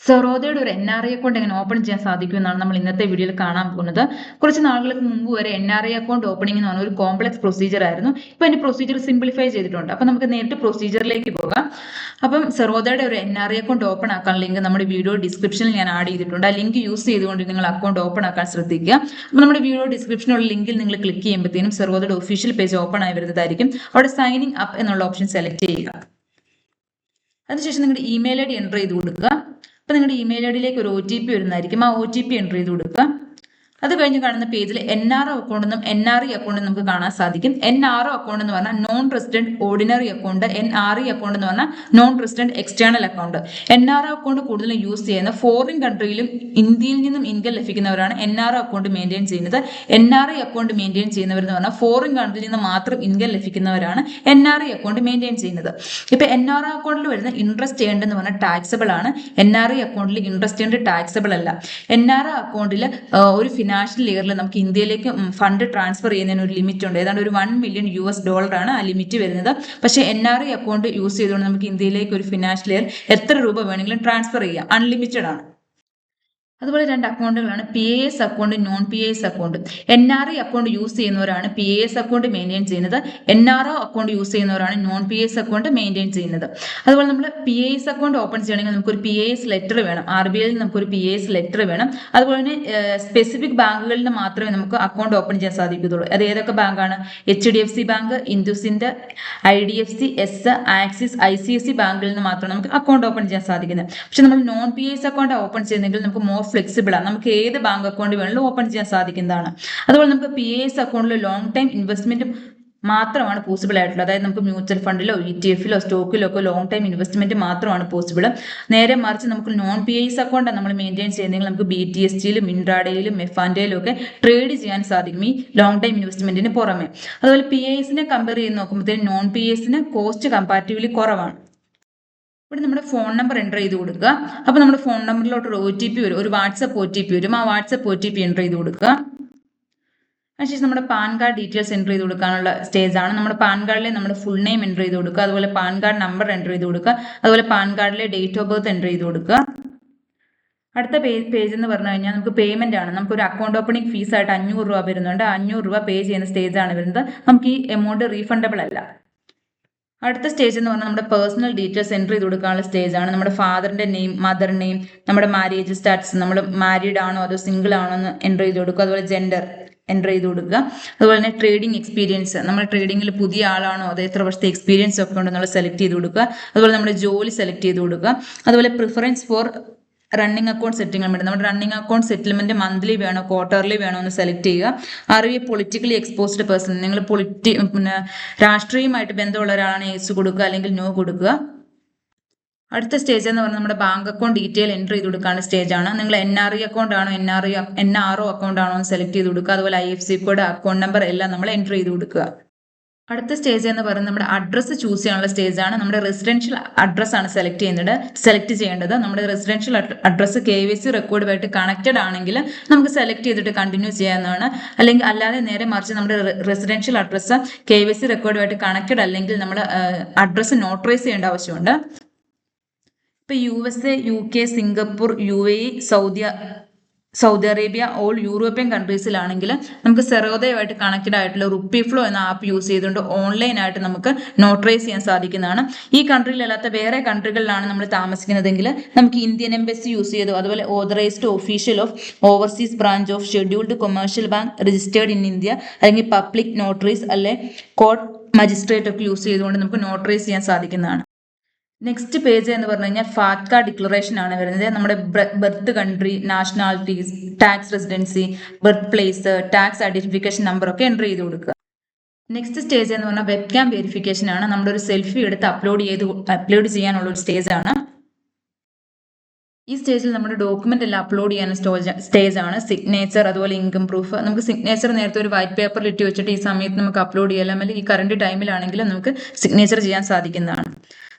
സെറോദയുടെ ഒരു NRI account എങ്ങനെ open ചെയ്യാൻ സാധിക്കുമെന്നാണ് നമ്മൾ ഇന്നത്തെ വീഡിയോയിൽ കാണാൻ പോകുന്നത്. കുറച്ച് നാളുകൾക്ക് മുമ്പ് വരെ NRI അക്കൗണ്ട് ഓപ്പണിംഗ് എന്ന് പറഞ്ഞ ഒരു കോംപ്ലക്സ് പ്രൊസീജിയർ ആയിരുന്നു. ഇപ്പൊ അതിന്റെ പ്രൊസീജിയർ സിംപ്ലിഫൈ ചെയ്തിട്ടുണ്ട്. അപ്പൊ നമുക്ക് നേരിട്ട് പ്രൊസീജിയറിലേക്ക് പോകാം. അപ്പം സെറോദയുടെ ഒരു NRI അക്കൗണ്ട് ഓപ്പൺ ആക്കാൻ ലിങ്ക് നമ്മുടെ വീഡിയോ ഡിസ്ക്രിപ്ഷനിൽ ഞാൻ ആഡ് ചെയ്തിട്ടുണ്ട്. ആ ലിങ്ക് യൂസ് ചെയ്തുകൊണ്ട് നിങ്ങൾ അക്കൗണ്ട് ഓപ്പൺ ആക്കാൻ ശ്രദ്ധിക്കുക. അപ്പൊ നമ്മുടെ വീഡിയോ ഡിസ്ക്രിപ്ഷനുള്ള ലിങ്കിൽ നിങ്ങൾ ക്ലിക്ക് ചെയ്യുമ്പോഴത്തേനും സെറോദയുടെ ഒഫീഷ്യൽ പേജ് ഓപ്പൺ ആയി വരുന്നതായിരിക്കും. അവിടെ സൈനിങ് അപ്പ് എന്നുള്ള ഓപ്ഷൻ സെലക്ട് ചെയ്യുക. അതിനുശേഷം നിങ്ങളുടെ ഇമെയിൽ ID എൻ്റർ ചെയ്ത് കൊടുക്കുക. അപ്പോൾ നിങ്ങളുടെ ഇമെയിൽ ഐഡിയിലേക്ക് ഒരു OTP വരുന്നതായിരിക്കും. ആ OTP എൻ്റർ ചെയ്ത് കൊടുക്കുക. അത് കഴിഞ്ഞ് കാണുന്ന പേജിൽ NRO അക്കൗണ്ട് എന്നും NRE അക്കൗണ്ട് നമുക്ക് കാണാൻ സാധിക്കും. NRO അക്കൗണ്ട് എന്ന് പറഞ്ഞാൽ non resident ordinary account, NRE account എന്ന് പറഞ്ഞാൽ non resident external account. NRO account കൂടുതലും യൂസ് ചെയ്യുന്ന ഫോറിൻ കൺട്രിയിലും ഇന്ത്യയിൽ നിന്നും ഇൻകം ലഭിക്കുന്നവരാണ് NRO അക്കൗണ്ട് മെയിൻറ്റെയിൻ ചെയ്യുന്നത്. NRE അക്കൗണ്ട് മെയിൻറ്റെയിൻ ചെയ്യുന്നവരെന്ന് പറഞ്ഞാൽ ഫോറിൻ കൺട്രിയിൽ നിന്ന് മാത്രം ഇൻകം ലഭിക്കുന്നവരാണ് NRE അക്കൗണ്ട് മെയിൻറ്റെയിൻ ചെയ്യുന്നത്. ഇപ്പൊ NRO അക്കൗണ്ടിൽ വരുന്ന ഇൻട്രസ്റ്റ് ഏൺഡ് എന്ന് പറഞ്ഞാൽ ടാക്സബിൾ ആണ്. NRE അക്കൗണ്ടിൽ ഇൻട്രസ്റ്റ് ഏൺഡ് ടാക്സബിൾ അല്ല. NRO അക്കൗണ്ടിൽ ഒരു ഫിനാൻഷ്യൽ ഇയറിൽ നമുക്ക് ഇന്ത്യയിലേക്ക് ഫണ്ട് ട്രാൻസ്ഫർ ചെയ്യുന്നതിന് ഒരു ലിമിറ്റ് ഉണ്ട്. ഏതാണ്ട് ഒരു $1 മില്യൺ ആണ് ആ ലിമിറ്റ് വരുന്നത്. പക്ഷേ NRE അക്കൗണ്ട് യൂസ് ചെയ്തുകൊണ്ട് നമുക്ക് ഇന്ത്യയിലേക്ക് ഒരു ഫിനാൻഷ്യൽ ഇയർ എത്ര രൂപ വേണമെങ്കിലും ട്രാൻസ്ഫർ ചെയ്യാം. അൺലിമിറ്റഡ് ആണ്. അതുപോലെ രണ്ട് അക്കൗണ്ടുകളാണ് PAS account, non PAS account. NRE account use ചെയ്യുന്നവരാണ് PAS അക്കൗണ്ട് മെയിൻറ്റെയിൻ ചെയ്യുന്നത്. NRO അക്കൗണ്ട് യൂസ് ചെയ്യുന്നവരാണ് നോൺ PAS അക്കൗണ്ട് മെയിൻറ്റെയിൻ ചെയ്യുന്നത്. അതുപോലെ നമ്മൾ PAS അക്കൗണ്ട് ഓപ്പൺ ചെയ്യണമെങ്കിൽ നമുക്കൊരു PAS ലെറ്റർ വേണം. RBIയിൽ നമുക്കൊരു PAS ലെറ്റർ വേണം. അതുപോലെ തന്നെ സ്പെസിഫിക് ബാങ്കുകളിൽ നിന്ന് മാത്രമേ നമുക്ക് അക്കൗണ്ട് ഓപ്പൺ ചെയ്യാൻ സാധിക്കുകയുള്ളൂ. അത് ഏതൊക്കെ ബാങ്കാണ്? HDFC bank, IndusInd, IDFC, Axis, ICICI ബാങ്കുകളിൽ നിന്ന് മാത്രമാണ് നമുക്ക് അക്കൗണ്ട് ഓപ്പൺ ചെയ്യാൻ സാധിക്കുന്നത്. പക്ഷെ നമ്മൾ നോൺ PAS അക്കൗണ്ട് ഓപ്പൺ ചെയ്യുന്നെങ്കിൽ നമുക്ക് മോർ ഫ്ലെക്സിബിൾ ആണ്. നമുക്ക് ഏത് ബാങ്ക് അക്കൗണ്ട് വേണമെങ്കിലും ഓപ്പൺ ചെയ്യാൻ സാധിക്കുന്നതാണ്. അതുപോലെ നമുക്ക് PAS അക്കൗണ്ടിൽ ലോങ് ടൈം ഇൻവെസ്റ്റ്മെന്റ് മാത്രമാണ് പോസിബിൾ ആയിട്ടുള്ളത്. അതായത് നമുക്ക് മ്യൂച്വൽ ഫണ്ടിലോ ETF-ലോ സ്റ്റോക്കിലോ ഒക്കെ ലോങ് ടൈം ഇൻവെസ്റ്റ്മെന്റ് മാത്രമാണ് പോസിബിൾ. നേരെ മറിച്ച് നമുക്ക് നോൺ PAS അക്കൗണ്ട് നമ്മൾ മെയിൻറ്റെയിൻ ചെയ്യുന്നെങ്കിൽ നമുക്ക് BTSTയിലും ഇൻട്രാഡേയിലും F&Aയിലും ഒക്കെ ട്രേഡ് ചെയ്യാൻ സാധിക്കും ഈ ലോങ് ടൈം ഇൻവെസ്റ്റ്മെന്റിന് പുറമെ. അതുപോലെ PASനെ കമ്പയർ ചെയ്ത് നോക്കുമ്പോഴത്തേക്കും നോൺ PASന് കോസ്റ്റ് കമ്പാരിറ്റീവ്ലി കുറവാണ്. ഇവിടെ നമ്മുടെ ഫോൺ നമ്പർ എൻ്റർ ചെയ്ത് കൊടുക്കുക. അപ്പോൾ നമ്മുടെ ഫോൺ നമ്പറിലോട്ട് ഒരു OTP വരും, ഒരു വാട്സപ്പ് OTP വരും. ആ വാട്സപ്പ് OTP എൻ്റർ ചെയ്ത് കൊടുക്കുക. അതിനുശേഷം നമ്മുടെ പാൻ കാർഡ് ഡീറ്റെയിൽസ് എൻ്റർ ചെയ്ത് കൊടുക്കാനുള്ള സ്റ്റേജ് ആണ്. നമ്മുടെ പാൻ കാർഡിലെ നമ്മുടെ ഫുൾ നെയിം എൻ്റർ ചെയ്ത് കൊടുക്കുക. അതുപോലെ പാൻ കാർഡ് നമ്പർ എൻ്റർ ചെയ്ത് കൊടുക്കുക. അതുപോലെ പാൻ കാർഡിലെ ഡേറ്റ് ഓഫ് ബർത്ത് എൻ്റർ ചെയ്ത് കൊടുക്കുക. അടുത്ത പേജ് എന്ന് പറഞ്ഞു കഴിഞ്ഞാൽ നമുക്ക് പേയ്മെന്റ് ആണ്. നമുക്കൊരു അക്കൗണ്ട് ഓപ്പണിംഗ് ഫീസ് ആയിട്ട് 500 രൂപ വരുന്നുണ്ട്. 500 രൂപ പേ ചെയ്യുന്ന സ്റ്റേജ് ആണ് വരുന്നത്. നമുക്ക് ഈ എമൗണ്ട് റീഫണ്ടബിൾ അല്ല. അടുത്ത സ്റ്റേജ് എന്ന് പറഞ്ഞാൽ നമ്മുടെ പേഴ്സണൽ ഡീറ്റെയിൽസ് എൻ്റർ ചെയ്ത് കൊടുക്കാനുള്ള സ്റ്റേജ് ആണ്. നമ്മുടെ ഫാദറിന്റെ നെയിം, മദർ നെയിം, നമ്മുടെ മാരേജ് സ്റ്റാറ്റസ്, നമ്മൾ മാരീഡ് ആണോ അതോ സിംഗിൾ ആണോ എന്ന് എൻ്റർ ചെയ്ത് കൊടുക്കുക. അതുപോലെ ജെൻഡർ എൻ്റർ ചെയ്ത് കൊടുക്കുക. അതുപോലെ തന്നെ ട്രേഡിംഗ് എക്സ്പീരിയൻസ്, നമ്മൾ ട്രേഡിംഗിൽ പുതിയ ആളാണോ അതോ എത്ര വർഷത്തെ എക്സ്പീരിയൻസ് ഒക്കെ ഉണ്ടെന്നുള്ള സെലക്ട് ചെയ്ത് കൊടുക്കുക. അതുപോലെ നമ്മുടെ ജോലി സെലക്ട് ചെയ്ത് കൊടുക്കുക. അതുപോലെ preference for running account settlement, നമ്മുടെ റണ്ണിങ് അക്കൗണ്ട് സെറ്റിൽമെന്റ് മന്ത്ലി വേണോ ക്വാർട്ടർലി വേണോ എന്ന് സെലക്ട് ചെയ്യുക. അറിവ് പൊളിറ്റിക്കലി എക്സ്പോസ്ഡ് പേഴ്സൺ, നിങ്ങൾ പിന്നെ രാഷ്ട്രീയമായിട്ട് ബന്ധമുള്ള ഒരാളാണ് യെസ് കൊടുക്കുക അല്ലെങ്കിൽ നോ കൊടുക്കുക. അടുത്ത സ്റ്റേജ് എന്ന് പറഞ്ഞാൽ നമ്മുടെ ബാങ്ക് അക്കൗണ്ട് ഡീറ്റെയിൽ എൻ്റർ ചെയ്ത് കൊടുക്കാനുള്ള സ്റ്റേജ് ആണ്. നിങ്ങൾ NRE അക്കൗണ്ട് ആണോ NRO അക്കൗണ്ട് ആണോ എന്ന് സെലക്ട് ചെയ്ത് കൊടുക്കുക. അതുപോലെ IFSC കോഡ്, അക്കൗണ്ട് നമ്പർ എല്ലാം നമ്മൾ എൻ്റർ ചെയ്ത് കൊടുക്കുക. അടുത്ത സ്റ്റേജ് എന്ന് പറയുന്നത് നമ്മുടെ അഡ്രസ്സ് ചൂസ് ചെയ്യാനുള്ള സ്റ്റേജ് ആണ്. നമ്മുടെ റെസിഡൻഷ്യൽ അഡ്രസ് ആണ് സെലക്ട് ചെയ്യേണ്ടത്. നമ്മുടെ റെസിഡൻഷ്യൽ അഡ്രസ്സ് KYC റെക്കോർഡുമായിട്ട് കണക്റ്റഡ് ആണെങ്കിൽ നമുക്ക് സെലക്ട് ചെയ്തിട്ട് കണ്ടിന്യൂ ചെയ്യാവുന്നതാണ്. അല്ലെങ്കിൽ അല്ലാതെ നേരെ മറിച്ച് നമ്മുടെ റെസിഡൻഷ്യൽ അഡ്രസ്സ് KYC റെക്കോർഡുമായിട്ട് കണക്റ്റഡ് അല്ലെങ്കിൽ നമ്മൾ അഡ്രസ്സ് നോട്ടറൈസ് ചെയ്യേണ്ട ആവശ്യമുണ്ട്. ഇപ്പൊ USA, UK, Singapore, UAE, Saudi Arabia, all European കൺട്രീസിലാണെങ്കിൽ നമുക്ക് സെറോദയുമായിട്ട് കണക്റ്റഡ് ആയിട്ടുള്ള റുപ്പി ഫ്ലോ എന്ന ആപ്പ് യൂസ് ചെയ്തുകൊണ്ട് ഓൺലൈനായിട്ട് നമുക്ക് നോട്ടറൈസ് ചെയ്യാൻ സാധിക്കുന്നതാണ്. ഈ കൺട്രിയിലല്ലാത്ത വേറെ കൺട്രികളിലാണ് നമ്മൾ താമസിക്കുന്നതെങ്കിൽ നമുക്ക് ഇന്ത്യൻ എംബസി യൂസ് ചെയ്തു, അതുപോലെ authorised official of overseas branch of scheduled commercial bank registered in India, അല്ലെങ്കിൽ പബ്ലിക് നോട്ടറീസ് അല്ലെ കോർട്ട് മജിസ്ട്രേറ്റ് ഒക്കെ യൂസ് ചെയ്തുകൊണ്ട് നമുക്ക് നോട്ടറൈസ് ചെയ്യാൻ സാധിക്കുന്നതാണ്. നെക്സ്റ്റ് പേജ് എന്ന് പറഞ്ഞു കഴിഞ്ഞാൽ ഫാറ്റ്ക ഡിക്ലറേഷൻ ആണ് വരുന്നത്. നമ്മുടെ birth country, nationalities, tax residency, birth place, tax identification number ഒക്കെ എൻ്റർ ചെയ്ത് കൊടുക്കുക. നെക്സ്റ്റ് സ്റ്റേജ് എന്ന് പറഞ്ഞാൽ വെബ് ക്യാം വെരിഫിക്കേഷൻ ആണ്. നമ്മുടെ ഒരു സെൽഫി എടുത്ത് അപ്ലോഡ് ചെയ്യാനുള്ള ഒരു സ്റ്റേജ് ആണ്. ഈ സ്റ്റേജിൽ നമ്മുടെ ഡോക്യുമെന്റ് എല്ലാം അപ്ലോഡ് ചെയ്യാൻ സ്റ്റേജ് ആണ്. സിഗ്നേച്ചർ, അതുപോലെ ഇൻകം പ്രൂഫ്. നമുക്ക് സിഗ്നേച്ചർ നേരത്തെ ഒരു വൈറ്റ് പേപ്പറിൽ ഇട്ട് വെച്ചിട്ട് ഈ സമയത്ത് നമുക്ക് അപ്ലോഡ് ചെയ്യാം, അല്ലെങ്കിൽ ഈ കറണ്ട് ടൈമിലാണെങ്കിലും നമുക്ക് സിഗ്നേച്ചർ ചെയ്യാൻ സാധിക്കുന്നതാണ്.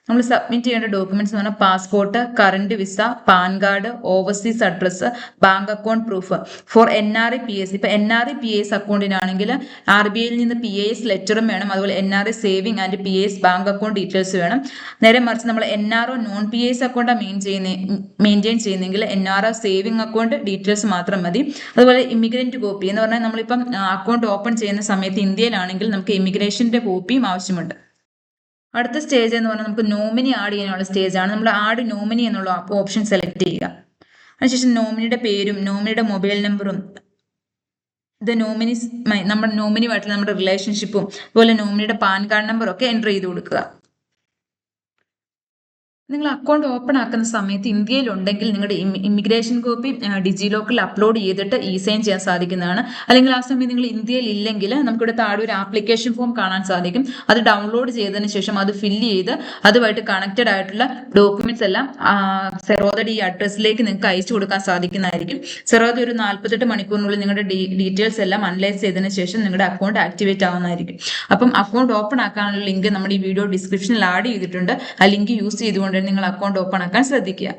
നമ്മൾ സബ്മിറ്റ് ചെയ്യേണ്ട ഡോക്യുമെന്റ്സ് എന്ന് പറഞ്ഞാൽ passport, current visa, PAN card, overseas address, bank account proof. For NRI PAS, ഇപ്പൊ NRI PAS അക്കൗണ്ടിനാണെങ്കിൽ RBI നിന്ന് PAS ലെറ്ററും വേണം, അതുപോലെ NRI saving and PAS bank account details വേണം. നേരെ മറിച്ച് നമ്മൾ NRO non PAS account maintain ചെയ്യുന്നെങ്കിൽ NRO സേവിംഗ് അക്കൗണ്ട് ഡീറ്റെയിൽസ് മാത്രം മതി. അതുപോലെ ഇമിഗ്രന്റ് കോപ്പി എന്ന് പറഞ്ഞാൽ നമ്മളിപ്പം അക്കൗണ്ട് ഓപ്പൺ ചെയ്യുന്ന സമയത്ത് ഇന്ത്യയിലാണെങ്കിൽ നമുക്ക് ഇമിഗ്രേഷന്റെ കോപ്പിയും ആവശ്യമുണ്ട്. അടുത്ത സ്റ്റേജ് എന്ന് പറഞ്ഞാൽ നമുക്ക് നോമിനി ആഡ് ചെയ്യാനുള്ള സ്റ്റേജ് ആണ്. നമ്മൾ ആഡ് നോമിനി എന്നുള്ള ഓപ്ഷൻ സെലക്ട് ചെയ്യുക. അതിനുശേഷം നോമിനിയുടെ പേരും നോമിനിയുടെ മൊബൈൽ നമ്പറും നമ്മുടെ നോമിനിയുമായിട്ടുള്ള നമ്മുടെ റിലേഷൻഷിപ്പും അതുപോലെ നോമിനിയുടെ പാൻ കാർഡ് നമ്പറും ഒക്കെ എൻ്റർ ചെയ്ത് കൊടുക്കുക. നിങ്ങൾ അക്കൗണ്ട് ഓപ്പൺ ആക്കുന്ന സമയത്ത് ഇന്ത്യയിൽ ഉണ്ടെങ്കിൽ നിങ്ങളുടെ ഇമിഗ്രേഷൻ കോപ്പി ഡിജിലോക്കറിൽ അപ്ലോഡ് ചെയ്തിട്ട് സൈൻ ചെയ്യാൻ സാധിക്കുന്നതാണ്. അല്ലെങ്കിൽ ആ സമയം നിങ്ങൾ ഇന്ത്യയിൽ ഇല്ലെങ്കിൽ നമുക്കിവിടെ താഴെ ഒരു ആപ്ലിക്കേഷൻ ഫോം കാണാൻ സാധിക്കും. അത് ഡൗൺലോഡ് ചെയ്തതിന് ശേഷം അത് ഫില്ല് ചെയ്ത് അതുമായിട്ട് കണക്റ്റഡ് ആയിട്ടുള്ള ഡോക്യുമെന്റ്സ് എല്ലാം സെറോദയുടെ ഈ അഡ്രസ്സിലേക്ക് നിങ്ങൾക്ക് അയച്ചു കൊടുക്കാൻ സാധിക്കുന്നതായിരിക്കും. സെറോദ ഒരു 48 മണിക്കൂറിനുള്ളിൽ നിങ്ങളുടെ ഡീറ്റെയിൽസ് എല്ലാം അനലൈസ് ചെയ്തതിന് ശേഷം നിങ്ങളുടെ അക്കൗണ്ട് ആക്ടിവേറ്റ് ആവുന്നതായിരിക്കും. അപ്പം അക്കൗണ്ട് ഓപ്പൺ ആക്കാനുള്ള ലിങ്ക് നമ്മുടെ ഈ വീഡിയോ ഡിസ്ക്രിപ്ഷനിൽ ആഡ് ചെയ്തിട്ടുണ്ട്. ആ ലിങ്ക് യൂസ് ചെയ്തുകൊണ്ട് നിങ്ങൾ അക്കൗണ്ട് ഓപ്പൺ ആക്കാൻ ശ്രദ്ധിക്കുക.